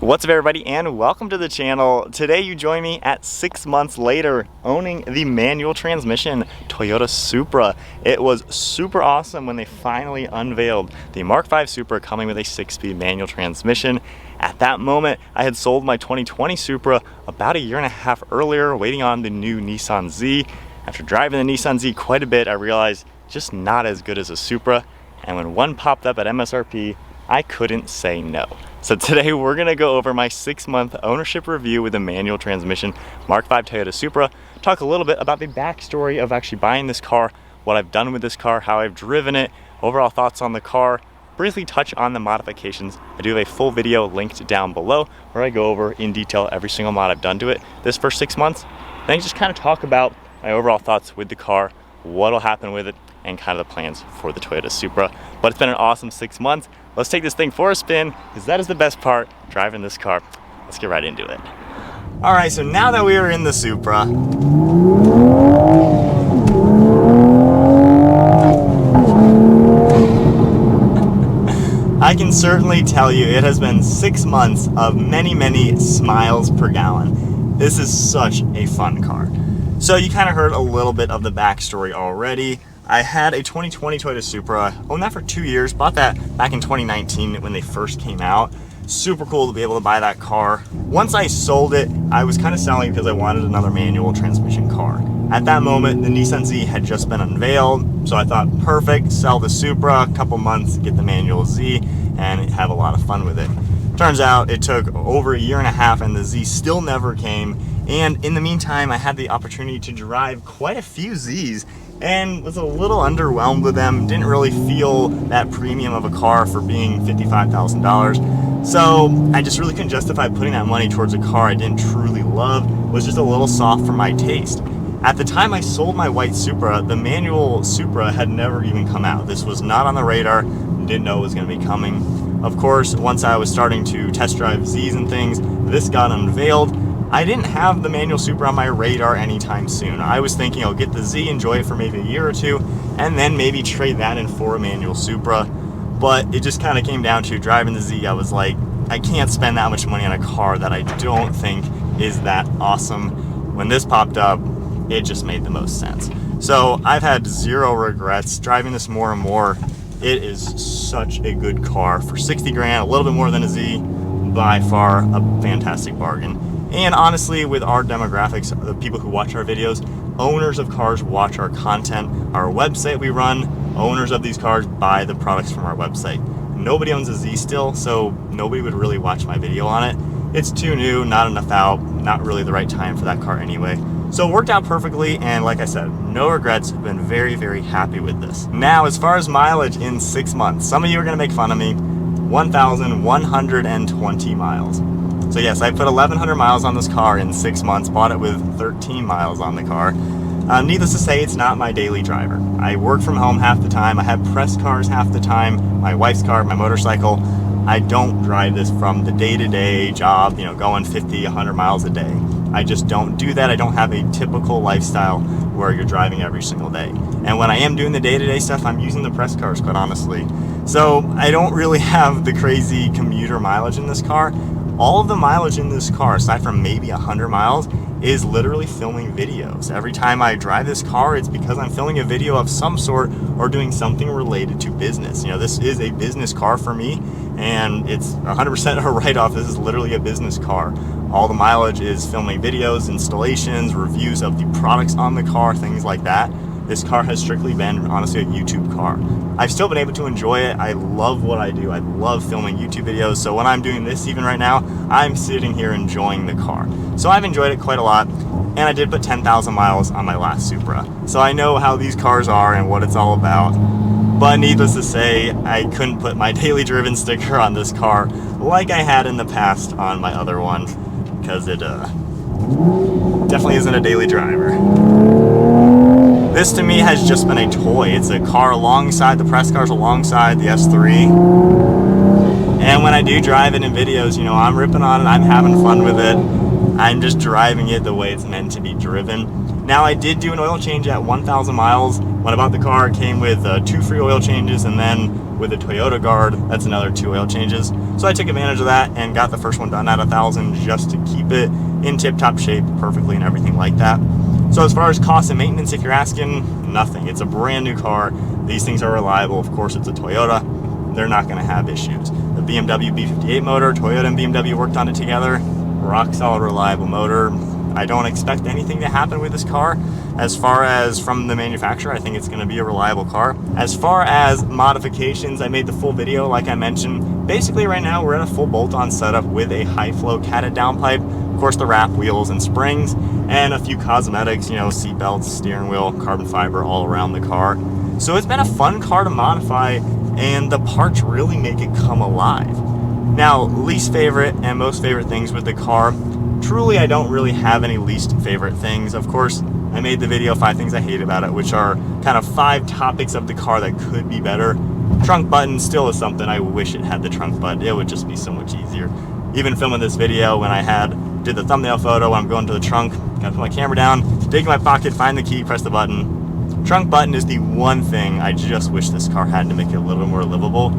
What's up everybody, and welcome to the channel. Today you join me at 6 months later owning the manual transmission Toyota Supra. It was super awesome when they finally unveiled the MK5 Supra coming with a 6-speed manual transmission. At that moment, I had sold my 2020 Supra about a year and a half earlier, waiting on the new Nissan Z. After driving the Nissan Z quite a bit, I realized just not as good as a Supra, and when one popped up at MSRP, I couldn't say no. So today we're gonna go over my 6-month ownership review with a manual transmission MK5 Toyota Supra, talk a little bit about the backstory of actually buying this car, what I've done with this car, how I've driven it, overall thoughts on the car, briefly touch on the modifications. I do have a full video linked down below where I go over in detail every single mod I've done to it this first 6 months. Then just kind of talk about my overall thoughts with the car, what'll happen with it, and kind of the plans for the Toyota Supra. But it's been an awesome 6 months. Let's take this thing for a spin, because that is the best part, driving this car. Let's get right into it. All right, so now that we are in the Supra, I can certainly tell you it has been 6 months of many smiles per gallon. This is such a fun car. So you kind of heard a little bit of the backstory already. I had a 2020 Toyota Supra, owned that for 2 years, bought that back in 2019 when they first came out. Super cool to be able to buy that car. Once I sold it, I was kind of selling because I wanted another manual transmission car. At that moment, the Nissan Z had just been unveiled, so I thought, perfect, sell the Supra, a couple months, get the manual Z, and have a lot of fun with it. Turns out it took over a year and a half and the Z still never came. And in the meantime, I had the opportunity to drive quite a few Zs and was a little underwhelmed with them. Didn't really feel that premium of a car for being $55,000. So I just really couldn't justify putting that money towards a car I didn't truly love. It was just a little soft for my taste. At the time I sold my white Supra, the manual Supra had never even come out. This was not on the radar, didn't know it was going to be coming. Of course, once I was starting to test drive Zs and things, this got unveiled. I didn't have the manual Supra on my radar anytime soon. I was thinking I'll get the Z, enjoy it for maybe a year or two, and then maybe trade that in for a manual Supra. But it just kind of came down to driving the Z. I was like, I can't spend that much money on a car that I don't think is that awesome. When this popped up, it just made the most sense. So I've had zero regrets driving this more and more. It is such a good car for 60 grand, a little bit more than a Z, by far a fantastic bargain. And honestly, with our demographics, the people who watch our videos, owners of cars watch our content, our website we run, owners of these cars buy the products from our website. Nobody owns a Z still, so nobody would really watch my video on it. It's too new, not enough out, not really the right time for that car anyway. So it worked out perfectly, and like I said, no regrets, been very happy with this. Now, as far as mileage in 6 months, some of you are gonna make fun of me, 1,120 miles. So yes, I put 1,100 miles on this car in 6 months, bought it with 13 miles on the car. Needless to say, it's not my daily driver. I work from home half the time, I have press cars half the time, my wife's car, my motorcycle. I don't drive this from the day-to-day job, going 50, 100 miles a day. I just don't do that. I don't have a typical lifestyle where you're driving every single day. And when I am doing the day-to-day stuff, I'm using the press cars, quite honestly. So I don't really have the crazy commuter mileage in this car. All of the mileage in this car, aside from maybe 100 miles, is literally filming videos. Every time I drive this car, it's because I'm filming a video of some sort or doing something related to business. This is a business car for me, and it's 100% a write-off. This is literally a business car. All the mileage is filming videos, installations, reviews of the products on the car, things like that. This car has strictly been, honestly, a YouTube car. I've still been able to enjoy it. I love what I do. I love filming YouTube videos. So when I'm doing this even right now, I'm sitting here enjoying the car. So I've enjoyed it quite a lot. And I did put 10,000 miles on my last Supra. So I know how these cars are and what it's all about. But needless to say, I couldn't put my daily driven sticker on this car like I had in the past on my other one, because it definitely isn't a daily driver. This to me has just been a toy. It's a car alongside the press cars, alongside the S3. And when I do drive it in videos, I'm ripping on it, I'm having fun with it. I'm just driving it the way it's meant to be driven. Now, I did do an oil change at 1,000 miles. When I bought the car, it came with 2 free oil changes, and then with a Toyota Guard, that's another 2 oil changes. So I took advantage of that and got the first one done at 1,000 just to keep it in tip-top shape perfectly and everything like that. So as far as cost and maintenance, if you're asking, nothing. It's a brand new car. These things are reliable. Of course, it's a Toyota. They're not going to have issues. The BMW B58 motor, Toyota and BMW worked on it together. Rock solid, reliable motor. I don't expect anything to happen with this car. As far as from the manufacturer, I think it's going to be a reliable car. As far as modifications, I made the full video like I mentioned. Basically right now we're at a full bolt-on setup with a high flow catted downpipe, of course the wrap wheels and springs, and a few cosmetics, you know, seat belts, steering wheel, carbon fiber all around the car. So it's been a fun car to modify, and the parts really make it come alive. Now, least favorite and most favorite things with the car. Truly, I don't really have any least favorite things. Of course, I made the video 5 things I hate about it, which are kind of 5 topics of the car that could be better. Trunk button still is something I wish it had the trunk button. It would just be so much easier. Even filming this video when I did the thumbnail photo when I'm going to the trunk, gotta put my camera down, dig in my pocket, find the key, press the button. Trunk button is the one thing I just wish this car had to make it a little more livable.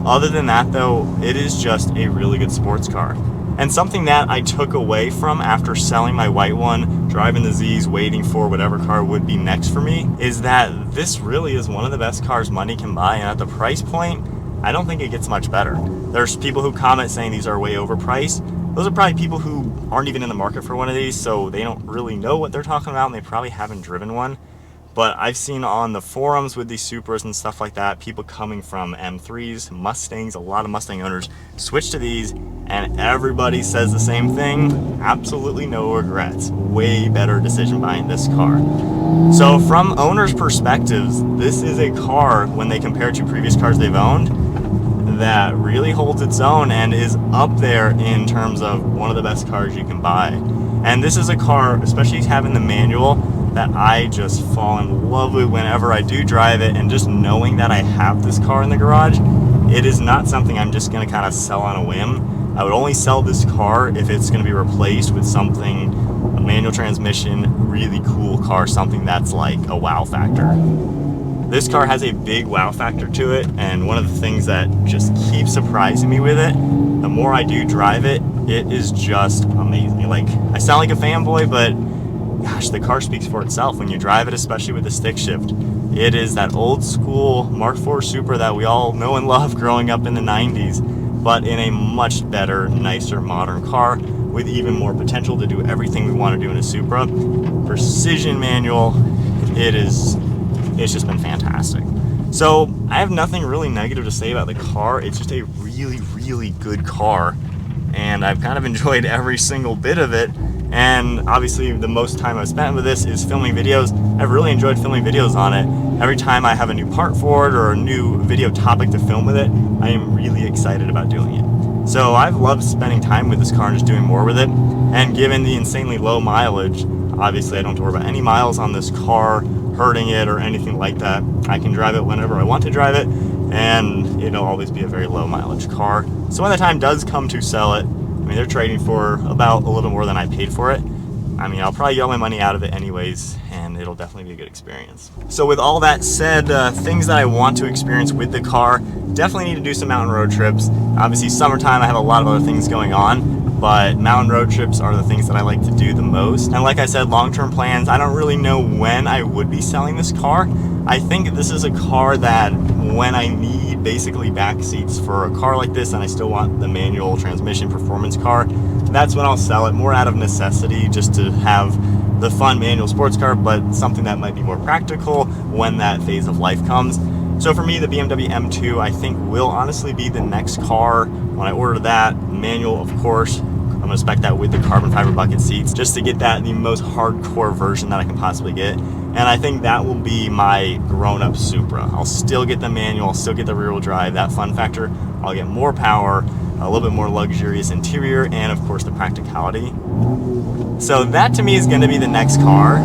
Other than that though, it is just a really good sports car. And something that I took away from after selling my white one, driving the Z's, waiting for whatever car would be next for me, is that this really is one of the best cars money can buy, and at the price point, I don't think it gets much better. There's people who comment saying these are way overpriced. Those are probably people who aren't even in the market for one of these, so they don't really know what they're talking about, and they probably haven't driven one. But I've seen on the forums with these Supras and stuff like that, people coming from M3s, Mustangs, a lot of Mustang owners switch to these, and everybody says the same thing. Absolutely no regrets. Way better decision buying this car. So from owners' perspectives, this is a car, when they compare it to previous cars they've owned, that really holds its own and is up there in terms of one of the best cars you can buy. And this is a car, especially having the manual, that I just fall in love with whenever I do drive it, and just knowing that I have this car in the garage, it is not something I'm just going to kind of sell on a whim. I would only sell this car if it's going to be replaced with something, a manual transmission, really cool car, something that's like a wow factor. This car has a big wow factor to it, and one of the things that just keeps surprising me with it, the more I do drive it, it is just amazing. Like, I sound like a fanboy, but gosh, the car speaks for itself when you drive it, especially with the stick shift. It is that old school Mark IV Supra that we all know and love growing up in the 90s, but in a much better, nicer, modern car with even more potential to do everything we want to do in a Supra. Precision manual, it's just been fantastic. So I have nothing really negative to say about the car. It's just a really, really good car, and I've kind of enjoyed every single bit of it. And obviously the most time I've spent with this is filming videos. I've really enjoyed filming videos on it. Every time I have a new part for it or a new video topic to film with it, I am really excited about doing it. So I've loved spending time with this car and just doing more with it. And given the insanely low mileage, obviously I don't have to worry about any miles on this car hurting it or anything like that. I can drive it whenever I want to drive it, and it'll always be a very low mileage car. So when the time does come to sell it, I mean, they're trading for about a little more than I paid for it. I mean, I'll probably get all my money out of it anyways, and it'll definitely be a good experience. So with all that said, things that I want to experience with the car, definitely need to do some mountain road trips. Obviously, summertime, I have a lot of other things going on, but mountain road trips are the things that I like to do the most. And like I said, long-term plans, I don't really know when I would be selling this car. I think this is a car that when I need basically back seats for a car like this and I still want the manual transmission performance car, that's when I'll sell it, more out of necessity, just to have the fun manual sports car, but something that might be more practical when that phase of life comes. So for me, the BMW M2 I think will honestly be the next car. When I order that, manual of course, I'm gonna spec that with the carbon fiber bucket seats just to get that the most hardcore version that I can possibly get. And I think that will be my grown-up Supra. I'll still get the manual, I'll still get the rear-wheel drive, that fun factor. I'll get more power, a little bit more luxurious interior, and of course the practicality. So that to me is gonna be the next car.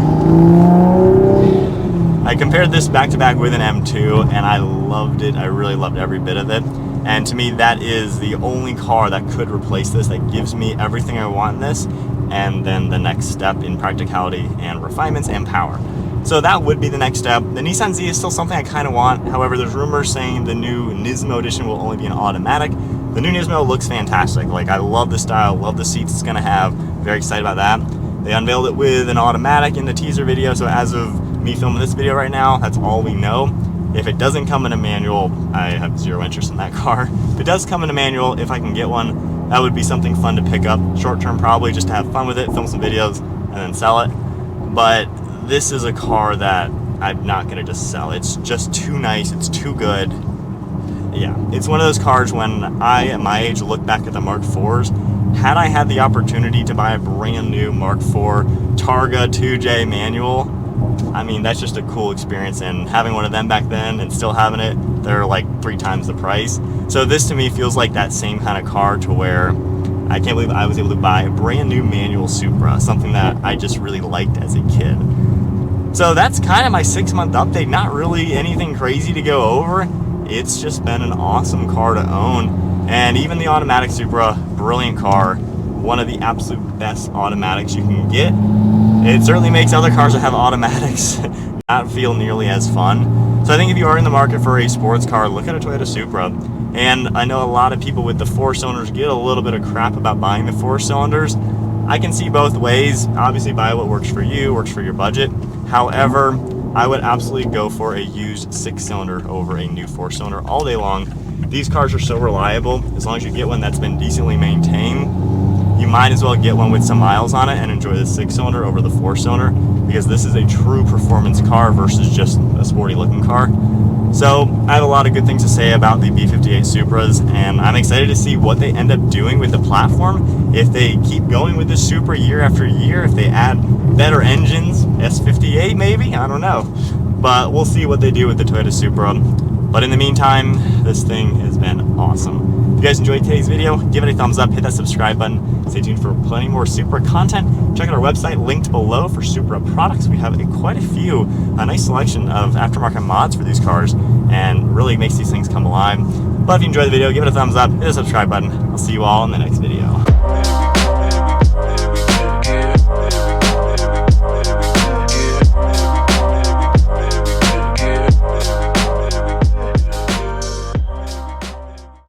I compared this back to back with an M2 and I loved it. I really loved every bit of it. And to me, that is the only car that could replace this, that gives me everything I want in this. and then the next step in practicality and refinements and power. So that would be the next step. The Nissan Z is still something I kind of want. However, there's rumors saying the new Nismo edition will only be an automatic. The new Nismo looks fantastic. Like, I love the style, love the seats it's gonna have. Very excited about that. They unveiled it with an automatic in the teaser video, so as of me filming this video right now, that's all we know. If it doesn't come in a manual, I have zero interest in that car. If it does come in a manual, if I can get one, that would be something fun to pick up. Short term probably, just to have fun with it, film some videos, and then sell it. But this is a car that I'm not gonna just sell. It's just too nice, it's too good. Yeah, it's one of those cars when I, at my age, look back at the Mark IVs. Had I had the opportunity to buy a brand new Mark IV Targa 2J manual, I mean, that's just a cool experience, and having one of them back then and still having it, they're like 3 times the price. So this to me feels like that same kind of car, to where I can't believe I was able to buy a brand new manual Supra, something that I just really liked as a kid. So that's kind of my 6-month update. Not really anything crazy to go over. It's just been an awesome car to own. And even the automatic Supra, brilliant car. One of the absolute best automatics you can get. It certainly makes other cars that have automatics not feel nearly as fun. So I think if you are in the market for a sports car, look at a Toyota Supra. And I know a lot of people with the 4-cylinders get a little bit of crap about buying the 4-cylinders. I can see both ways. Obviously, buy what works for you, works for your budget. However, I would absolutely go for a used 6-cylinder over a new 4-cylinder all day long. These cars are so reliable. As long as you get one that's been decently maintained, you might as well get one with some miles on it and enjoy the 6-cylinder over the 4-cylinder, because this is a true performance car versus just a sporty looking car. So I have a lot of good things to say about the B58 Supras, and I'm excited to see what they end up doing with the platform. If they keep going with this Supra year after year, if they add better engines, S58 maybe, I don't know. But we'll see what they do with the Toyota Supra. But in the meantime, this thing has been awesome. If you guys enjoyed today's video, give it a thumbs up, hit that subscribe button. Stay tuned for plenty more Supra content. Check out our website linked below for Supra products. We have quite a few, a nice selection of aftermarket mods for these cars, and really makes these things come alive. But if you enjoyed the video, give it a thumbs up, hit the subscribe button. I'll see you all in the next video.